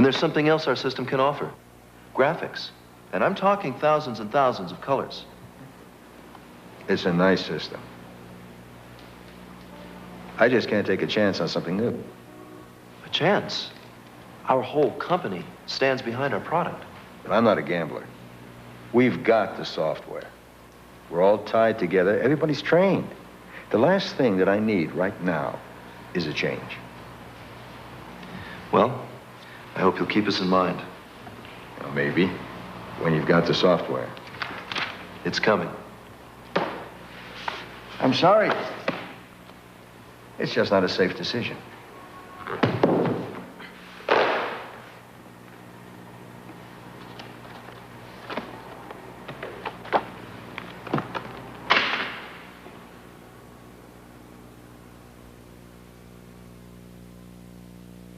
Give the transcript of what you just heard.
And there's something else our system can offer. Graphics. And I'm talking thousands and thousands of colors. It's a nice system. I just can't take a chance on something new. A chance? Our whole company stands behind our product. But I'm not a gambler. We've got the software. We're all tied together. Everybody's trained. The last thing that I need right now is a change. Well, I hope you'll keep us in mind. Well, maybe, when you've got the software. It's coming. I'm sorry. It's just not a safe decision.